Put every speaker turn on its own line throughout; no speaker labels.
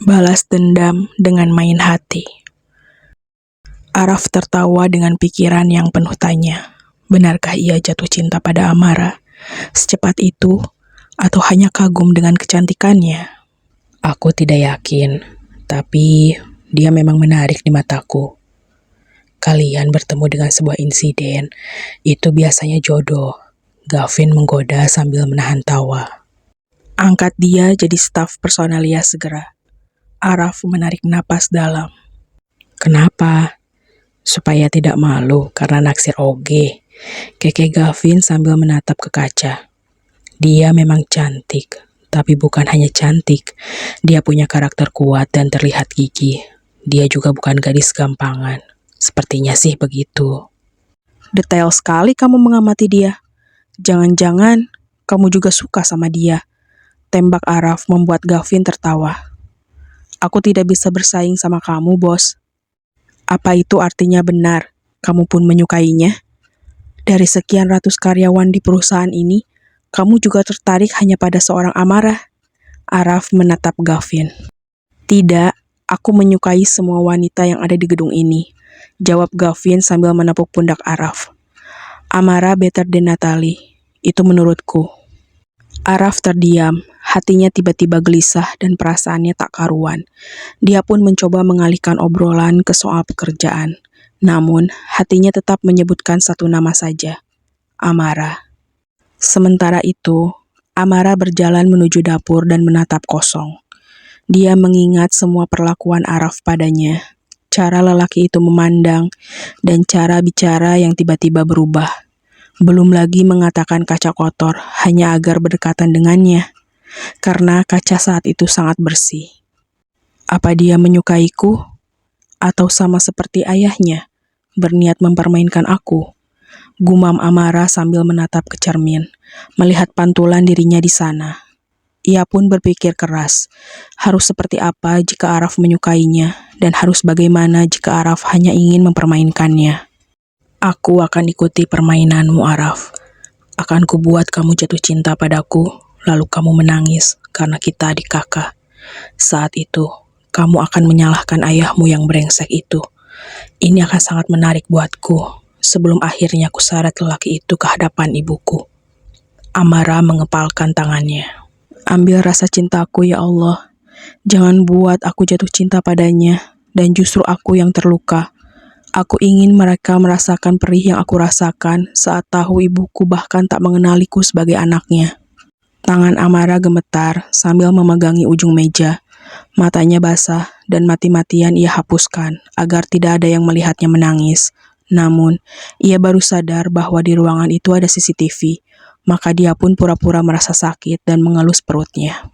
Balas dendam dengan main hati. Araf tertawa dengan pikiran yang penuh tanya. Benarkah ia jatuh cinta pada Amara secepat itu, atau hanya kagum dengan kecantikannya?
Aku tidak yakin, tapi dia memang menarik di mataku. Kalian bertemu dengan sebuah insiden, itu biasanya jodoh. Gavin menggoda sambil menahan tawa.
Angkat dia jadi staf personalia segera. Araf menarik napas dalam.
Kenapa? Supaya tidak malu karena naksir Oge. Keke Gavin sambil menatap ke kaca. Dia memang cantik, tapi bukan hanya cantik. Dia punya karakter kuat dan terlihat gigih. Dia juga bukan gadis gampangan. Sepertinya sih begitu.
Detail sekali kamu mengamati dia. Jangan-jangan kamu juga suka sama dia. Tembak Araf membuat Gavin tertawa. Aku tidak bisa bersaing sama kamu, bos. Apa itu artinya benar? Kamu pun menyukainya? Dari sekian ratus karyawan di perusahaan ini, kamu juga tertarik hanya pada seorang Amara? Araf menatap Gavin. Tidak, aku menyukai semua wanita yang ada di gedung ini, jawab Gavin sambil menepuk pundak Araf. Amara better than Natalie, itu menurutku. Araf terdiam, hatinya tiba-tiba gelisah dan perasaannya tak karuan. Dia pun mencoba mengalihkan obrolan ke soal pekerjaan. Namun, hatinya tetap menyebutkan satu nama saja, Amara. Sementara itu, Amara berjalan menuju dapur dan menatap kosong. Dia mengingat semua perlakuan Araf padanya, cara lelaki itu memandang, dan cara bicara yang tiba-tiba berubah. Belum lagi mengatakan kaca kotor hanya agar berdekatan dengannya, karena kaca saat itu sangat bersih. Apa dia menyukaiku? Atau sama seperti ayahnya, berniat mempermainkan aku? Gumam Amara sambil menatap ke cermin, melihat pantulan dirinya di sana. Ia pun berpikir keras, harus seperti apa jika Araf menyukainya, dan harus bagaimana jika Araf hanya ingin mempermainkannya. Aku akan ikuti permainanmu, Araf. Akan kubuat kamu jatuh cinta padaku, lalu kamu menangis karena kita adik kakak. Saat itu, kamu akan menyalahkan ayahmu yang brengsek itu. Ini akan sangat menarik buatku, sebelum akhirnya kuseret lelaki itu ke hadapan ibuku. Amara mengepalkan tangannya. Ambil rasa cintaku ya Allah. Jangan buat aku jatuh cinta padanya, dan justru aku yang terluka. Aku ingin mereka merasakan perih yang aku rasakan saat tahu ibuku bahkan tak mengenaliku sebagai anaknya. Tangan Amara gemetar sambil memegangi ujung meja. Matanya basah dan mati-matian ia hapuskan agar tidak ada yang melihatnya menangis. Namun, ia baru sadar bahwa di ruangan itu ada CCTV, maka dia pun pura-pura merasa sakit dan mengelus perutnya.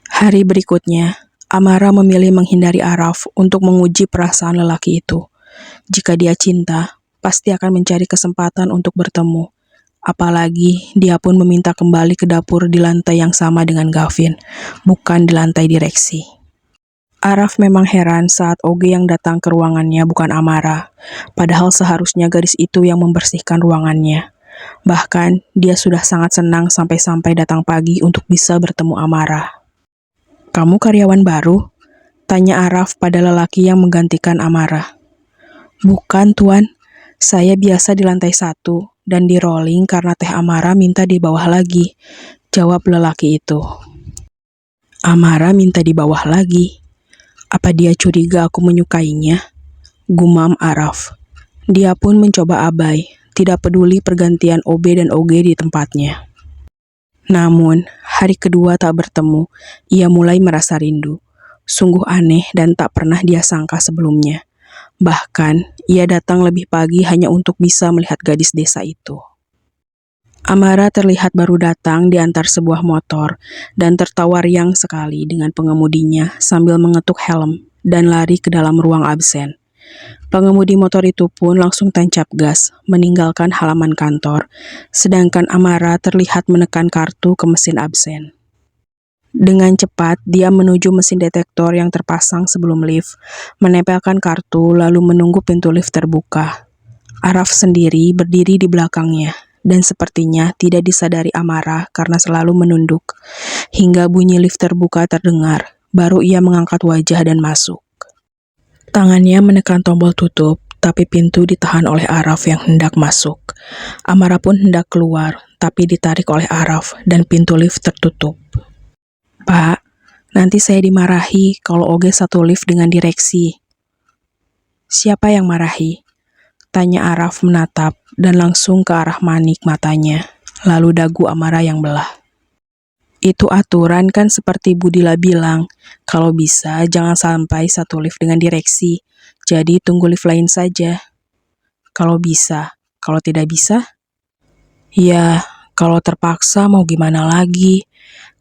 Hari berikutnya, Amara memilih menghindari Araf untuk menguji perasaan lelaki itu. Jika dia cinta, pasti akan mencari kesempatan untuk bertemu. Apalagi dia pun meminta kembali ke dapur di lantai yang sama dengan Gavin, bukan di lantai direksi. Araf memang heran saat Oge yang datang ke ruangannya bukan Amara, padahal seharusnya gadis itu yang membersihkan ruangannya. Bahkan, dia sudah sangat senang sampai-sampai datang pagi untuk bisa bertemu Amara. Kamu karyawan baru? Tanya Araf pada lelaki yang menggantikan Amara. Bukan, Tuan. Saya biasa di lantai 1 dan di rolling karena Teh Amara minta di bawah lagi, jawab lelaki itu. Amara minta di bawah lagi. Apa dia curiga aku menyukainya? Gumam Araf. Dia pun mencoba abai, tidak peduli pergantian OB dan OG di tempatnya. Namun, hari kedua tak bertemu, ia mulai merasa rindu. Sungguh aneh dan tak pernah dia sangka sebelumnya. Bahkan, ia datang lebih pagi hanya untuk bisa melihat gadis desa itu. Amara terlihat baru datang di antar sebuah motor dan tertawa riang sekali dengan pengemudinya sambil mengetuk helm dan lari ke dalam ruang absen. Pengemudi motor itu pun langsung tancap gas, meninggalkan halaman kantor, sedangkan Amara terlihat menekan kartu ke mesin absen. Dengan cepat, dia menuju mesin detektor yang terpasang sebelum lift, menempelkan kartu lalu menunggu pintu lift terbuka. Araf sendiri berdiri di belakangnya, dan sepertinya tidak disadari Amara karena selalu menunduk. Hingga bunyi lift terbuka terdengar, baru ia mengangkat wajah dan masuk. Tangannya menekan tombol tutup, tapi pintu ditahan oleh Araf yang hendak masuk. Amara pun hendak keluar, tapi ditarik oleh Araf dan pintu lift tertutup. Pak, nanti saya dimarahi kalau Oge satu lift dengan direksi. Siapa yang marahi? Tanya Araf menatap dan langsung ke arah Manik matanya, lalu dagu Amara yang belah. Itu aturan kan seperti Budila bilang, kalau bisa jangan sampai satu lift dengan direksi, jadi tunggu lift lain saja. Kalau bisa, kalau tidak bisa? Ya, kalau terpaksa mau gimana lagi.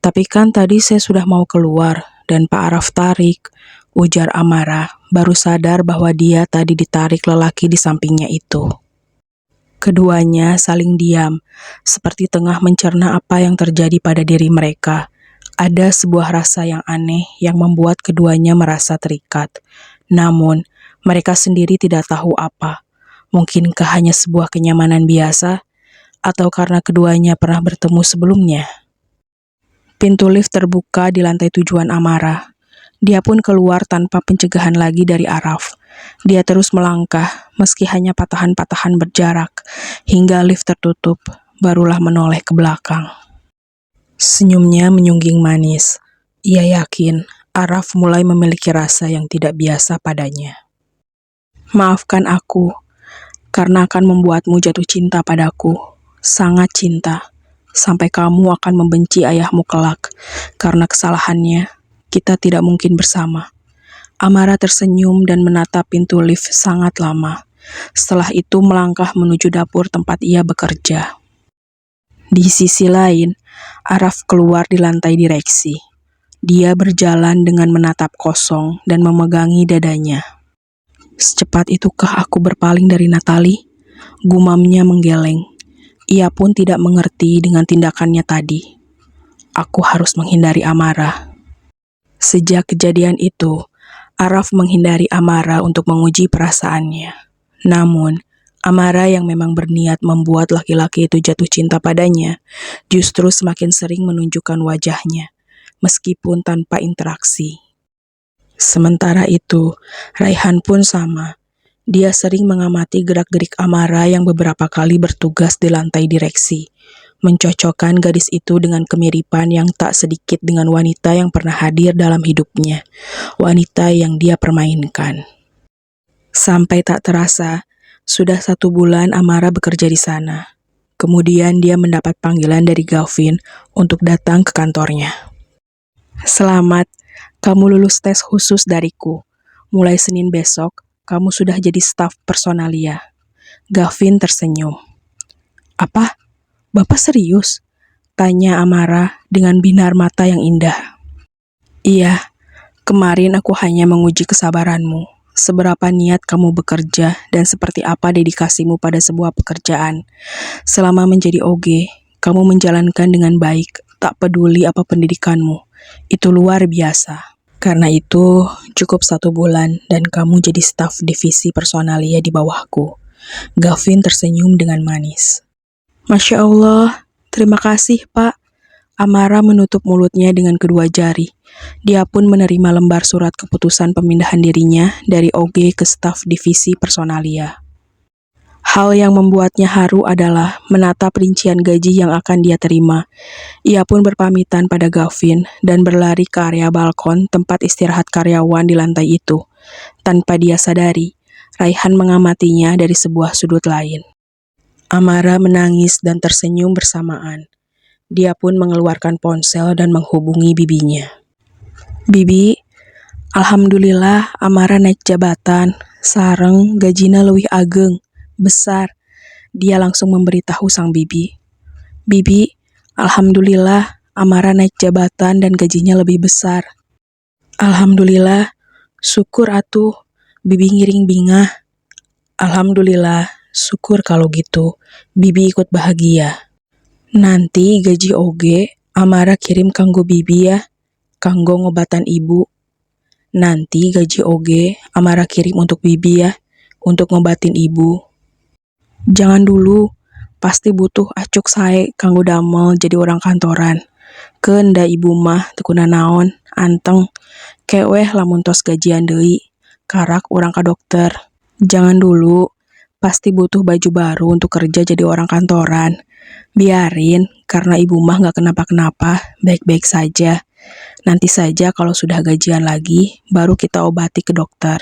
Tapi kan tadi saya sudah mau keluar dan Pak Araf tarik, ujar Amara, baru sadar bahwa dia tadi ditarik lelaki di sampingnya itu. Keduanya saling diam, seperti tengah mencerna apa yang terjadi pada diri mereka. Ada sebuah rasa yang aneh yang membuat keduanya merasa terikat. Namun, mereka sendiri tidak tahu apa. Mungkinkah hanya sebuah kenyamanan biasa, atau karena keduanya pernah bertemu sebelumnya? Pintu lift terbuka di lantai tujuan Amara. Dia pun keluar tanpa pencegahan lagi dari Araf. Dia terus melangkah, meski hanya patahan-patahan berjarak, hingga lift tertutup, barulah menoleh ke belakang. Senyumnya menyungging manis. Ia yakin Araf mulai memiliki rasa yang tidak biasa padanya. Maafkan aku, karena akan membuatmu jatuh cinta padaku. Sangat cinta, sampai kamu akan membenci ayahmu kelak, karena kesalahannya, kita tidak mungkin bersama. Amara tersenyum dan menatap pintu lift sangat lama. Setelah itu melangkah menuju dapur tempat ia bekerja. Di sisi lain, Araf keluar di lantai direksi. Dia berjalan dengan menatap kosong dan memegangi dadanya. Secepat itukah aku berpaling dari Natali? Gumamnya menggeleng. Ia pun tidak mengerti dengan tindakannya tadi. Aku harus menghindari Amara. Sejak kejadian itu, Araf menghindari Amara untuk menguji perasaannya. Namun, Amara yang memang berniat membuat laki-laki itu jatuh cinta padanya, justru semakin sering menunjukkan wajahnya, meskipun tanpa interaksi. Sementara itu, Raihan pun sama. Dia sering mengamati gerak-gerik Amara yang beberapa kali bertugas di lantai direksi, mencocokkan gadis itu dengan kemiripan yang tak sedikit dengan wanita yang pernah hadir dalam hidupnya, wanita yang dia permainkan. Sampai tak terasa, sudah 1 bulan Amara bekerja di sana. Kemudian dia mendapat panggilan dari Gavin untuk datang ke kantornya. Selamat, kamu lulus tes khusus dariku. Mulai Senin besok, kamu sudah jadi staf personalia. Gavin tersenyum. Apa? Bapak serius? Tanya Amara dengan binar mata yang indah. Iya, kemarin aku hanya menguji kesabaranmu, seberapa niat kamu bekerja dan seperti apa dedikasimu pada sebuah pekerjaan. Selama menjadi OG, kamu menjalankan dengan baik, tak peduli apa pendidikanmu. Itu luar biasa. Karena itu, cukup 1 bulan dan kamu jadi staf divisi personalia di bawahku. Gavin tersenyum dengan manis. Masya Allah, terima kasih Pak. Amara menutup mulutnya dengan kedua jari. Dia pun menerima lembar surat keputusan pemindahan dirinya dari OG ke staf divisi personalia. Hal yang membuatnya haru adalah menatap rincian gaji yang akan dia terima. Ia pun berpamitan pada Gavin dan berlari ke area balkon tempat istirahat karyawan di lantai itu. Tanpa dia sadari, Raihan mengamatinya dari sebuah sudut lain. Amara menangis dan tersenyum bersamaan. Dia pun mengeluarkan ponsel dan menghubungi bibinya. Bibi, alhamdulillah Amara naik jabatan, sareng gajina leuwih ageng, besar. Dia langsung memberitahu sang bibi. Bibi, alhamdulillah Amara naik jabatan dan gajinya lebih besar. Alhamdulillah, syukur atuh, bibi ngiring bingah. Alhamdulillah, syukur kalau gitu, bibi ikut bahagia. Nanti gaji oge, Amara kirim kanggo bibi ya, kanggo ngobatan ibu. Nanti gaji oge, Amara kirim untuk bibi ya, untuk ngobatin ibu. Jangan dulu, pasti butuh acuk sae kanggo damel jadi orang kantoran. Keunda ibu mah teu naon, anteng. Keweh lamun tos gajian deui, karak urang ka dokter. Jangan dulu, pasti butuh baju baru untuk kerja jadi orang kantoran. Biarin, karena ibu mah nggak kenapa-kenapa, baik-baik saja. Nanti saja kalau sudah gajian lagi, baru kita obati ke dokter.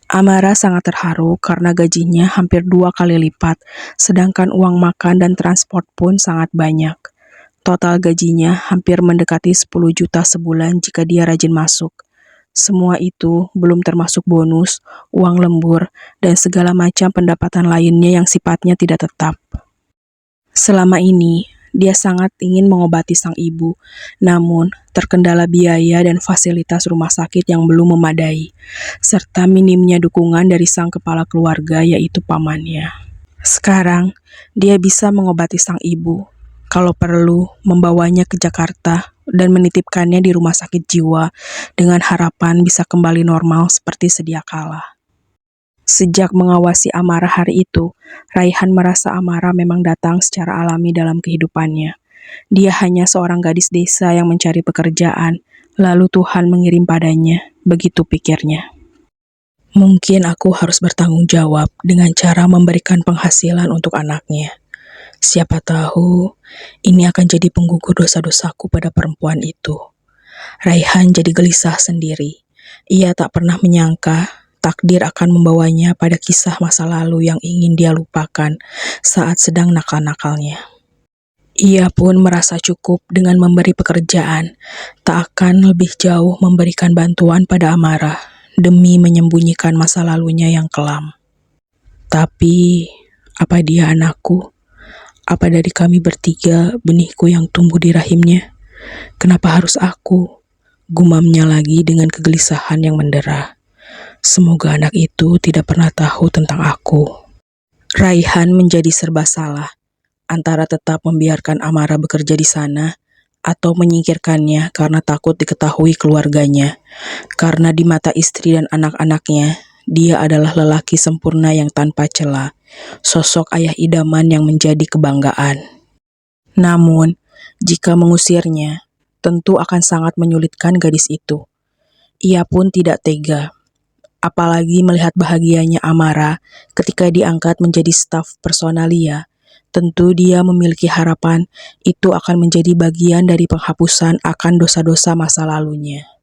Amara sangat terharu karena gajinya hampir 2 kali lipat, sedangkan uang makan dan transport pun sangat banyak. Total gajinya hampir mendekati 10 juta sebulan jika dia rajin masuk. Semua itu belum termasuk bonus, uang lembur, dan segala macam pendapatan lainnya yang sifatnya tidak tetap. Selama ini, dia sangat ingin mengobati sang ibu, namun terkendala biaya dan fasilitas rumah sakit yang belum memadai, serta minimnya dukungan dari sang kepala keluarga yaitu pamannya. Sekarang, dia bisa mengobati sang ibu, kalau perlu membawanya ke Jakarta dan menitipkannya di rumah sakit jiwa dengan harapan bisa kembali normal seperti sedia kala. Sejak mengawasi Amara hari itu, Raihan merasa Amara memang datang secara alami dalam kehidupannya. Dia hanya seorang gadis desa yang mencari pekerjaan, lalu Tuhan mengirim padanya, begitu pikirnya. Mungkin aku harus bertanggung jawab dengan cara memberikan penghasilan untuk anaknya. Siapa tahu, ini akan jadi penggugur dosa-dosaku pada perempuan itu. Raihan jadi gelisah sendiri. Ia tak pernah menyangka takdir akan membawanya pada kisah masa lalu yang ingin dia lupakan saat sedang nakal-nakalnya. Ia pun merasa cukup dengan memberi pekerjaan, tak akan lebih jauh memberikan bantuan pada Amara demi menyembunyikan masa lalunya yang kelam. Tapi, apa dia anakku? Apa dari kami bertiga benihku yang tumbuh di rahimnya? Kenapa harus aku? Gumamnya lagi dengan kegelisahan yang mendera. Semoga anak itu tidak pernah tahu tentang aku. Raihan menjadi serba salah, antara tetap membiarkan Amara bekerja di sana, atau menyingkirkannya karena takut diketahui keluarganya. Karena di mata istri dan anak-anaknya, dia adalah lelaki sempurna yang tanpa cela, sosok ayah idaman yang menjadi kebanggaan. Namun, jika mengusirnya, tentu akan sangat menyulitkan gadis itu. Ia pun tidak tega, apalagi melihat bahagianya Amara ketika diangkat menjadi staf personalia. Tentu dia memiliki harapan itu akan menjadi bagian dari penghapusan akan dosa-dosa masa lalunya.